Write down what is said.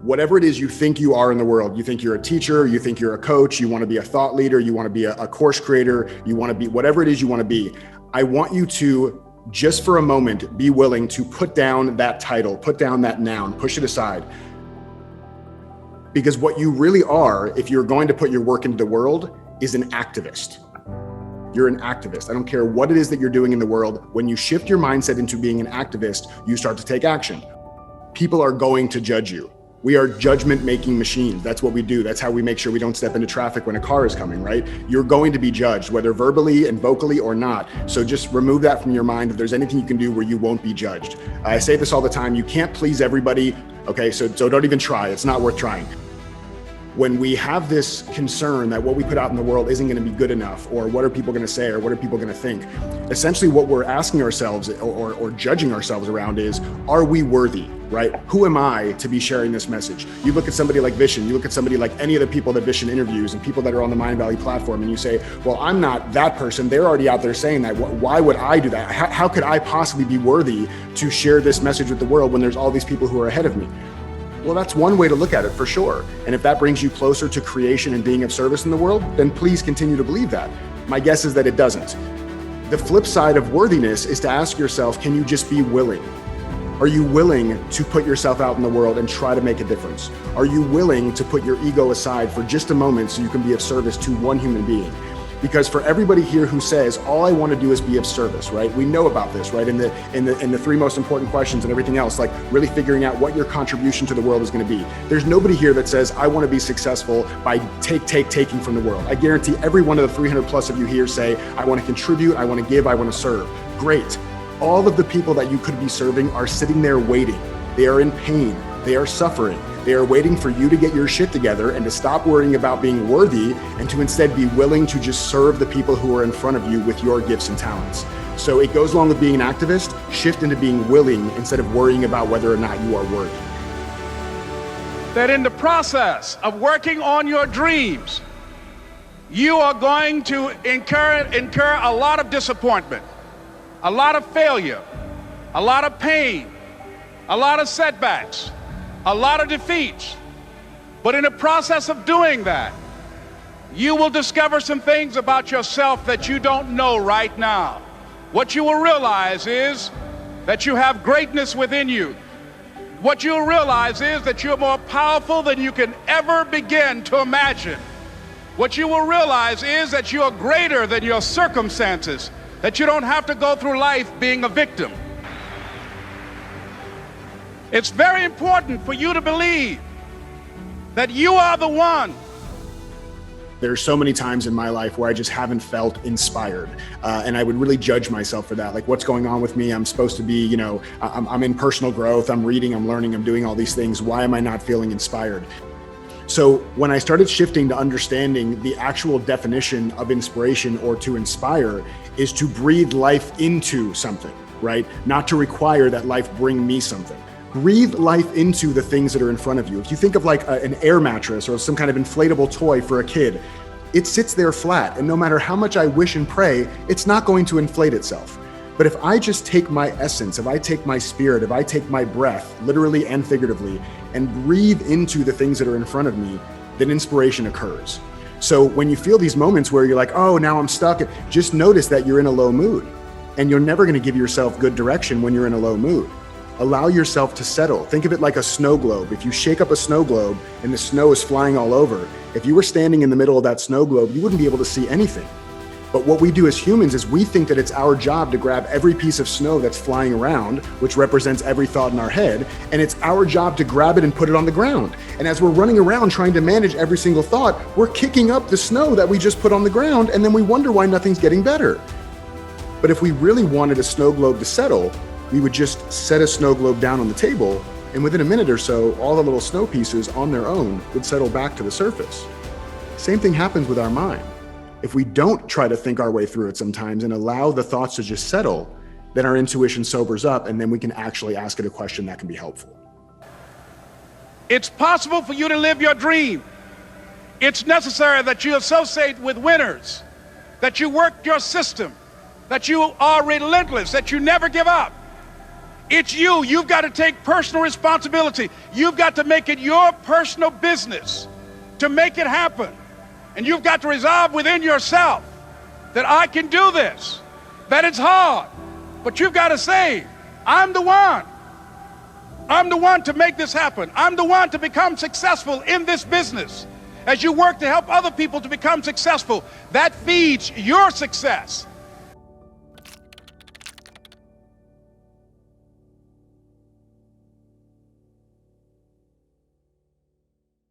whatever it is you think you are in the world. You think you're a teacher, you think you're a coach, you want to be a thought leader, you want to be a course creator, you want to be whatever it is you want to be. I want you to just for a moment be willing to put down that title, put down that noun, push it aside. Because what you really are, if you're going to put your work into the world, is an activist. You're an activist. I don't care what it is that you're doing in the world. When you shift your mindset into being an activist, you start to take action. People are going to judge you. We are judgment-making machines. That's what we do. That's how we make sure we don't step into traffic when a car is coming, right? You're going to be judged, whether verbally and vocally or not. So just remove that from your mind if there's anything you can do where you won't be judged. I say this all the time. You can't please everybody, okay? So don't even try. It's not worth trying. When we have this concern that what we put out in the world isn't going to be good enough, or what are people going to say, or what are people going to think, essentially what we're asking ourselves or judging ourselves around is, are we worthy, right? Who am I to be sharing this message? You look at somebody like Vishen, you look at somebody like any of the people that Vishen interviews and people that are on the Mindvalley platform, and you say, well, I'm not that person. They're already out there saying that. Why would I do that? How could I possibly be worthy to share this message with the world when there's all these people who are ahead of me? Well, that's one way to look at it for sure. And if that brings you closer to creation and being of service in the world, then please continue to believe that. My guess is that it doesn't. The flip side of worthiness is to ask yourself, can you just be willing? Are you willing to put yourself out in the world and try to make a difference? Are you willing to put your ego aside for just a moment so you can be of service to one human being? Because for everybody here who says, all I want to do is be of service, right? We know about this, right? In the three most important questions and everything else, like really figuring out what your contribution to the world is going to be. There's nobody here that says, I want to be successful by taking from the world. I guarantee every one of the 300 plus of you here say, I want to contribute, I want to give, I want to serve. Great. All of the people that you could be serving are sitting there waiting. They are in pain. They are suffering. They are waiting for you to get your shit together and to stop worrying about being worthy and to instead be willing to just serve the people who are in front of you with your gifts and talents. So it goes along with being an activist, shift into being willing instead of worrying about whether or not you are worthy. That in the process of working on your dreams, you are going to incur a lot of disappointment, a lot of failure, a lot of pain, a lot of setbacks, a lot of defeats. But in the process of doing that, you will discover some things about yourself that you don't know right now. What you will realize is that you have greatness within you. What you'll realize is that you're more powerful than you can ever begin to imagine. What you will realize is that you're greater than your circumstances, that you don't have to go through life being a victim. It's very important for you to believe that you are the one. There's so many times in my life where I just haven't felt inspired. And I would really judge myself for that. Like, what's going on with me? I'm supposed to be, I'm in personal growth. I'm reading, I'm learning, I'm doing all these things. Why am I not feeling inspired? So when I started shifting to understanding the actual definition of inspiration or to inspire is to breathe life into something, right? Not to require that life bring me something. Breathe life into the things that are in front of you. If you think of like an air mattress or some kind of inflatable toy for a kid, it sits there flat, and no matter how much I wish and pray, it's not going to inflate itself. But if I just take my essence, if I take my spirit, if I take my breath, literally and figuratively, and breathe into the things that are in front of me, then inspiration occurs. So when you feel these moments where you're like, oh, now I'm stuck, just notice that you're in a low mood. And you're never gonna give yourself good direction when you're in a low mood. Allow yourself to settle. Think of it like a snow globe. If you shake up a snow globe and the snow is flying all over, if you were standing in the middle of that snow globe, you wouldn't be able to see anything. But what we do as humans is we think that it's our job to grab every piece of snow that's flying around, which represents every thought in our head, and it's our job to grab it and put it on the ground. And as we're running around trying to manage every single thought, we're kicking up the snow that we just put on the ground, and then we wonder why nothing's getting better. But if we really wanted a snow globe to settle, we would just set a snow globe down on the table, and within a minute or so, all the little snow pieces on their own would settle back to the surface. Same thing happens with our mind. If we don't try to think our way through it sometimes and allow the thoughts to just settle, then our intuition sobers up, and then we can actually ask it a question that can be helpful. It's possible for you to live your dream. It's necessary that you associate with winners, that you work your system, that you are relentless, that you never give up. It's you. You've got to take personal responsibility. You've got to make it your personal business to make it happen. And you've got to resolve within yourself that I can do this, that it's hard, but you've got to say, I'm the one. I'm the one to make this happen. I'm the one to become successful in this business. As you work to help other people to become successful, that feeds your success.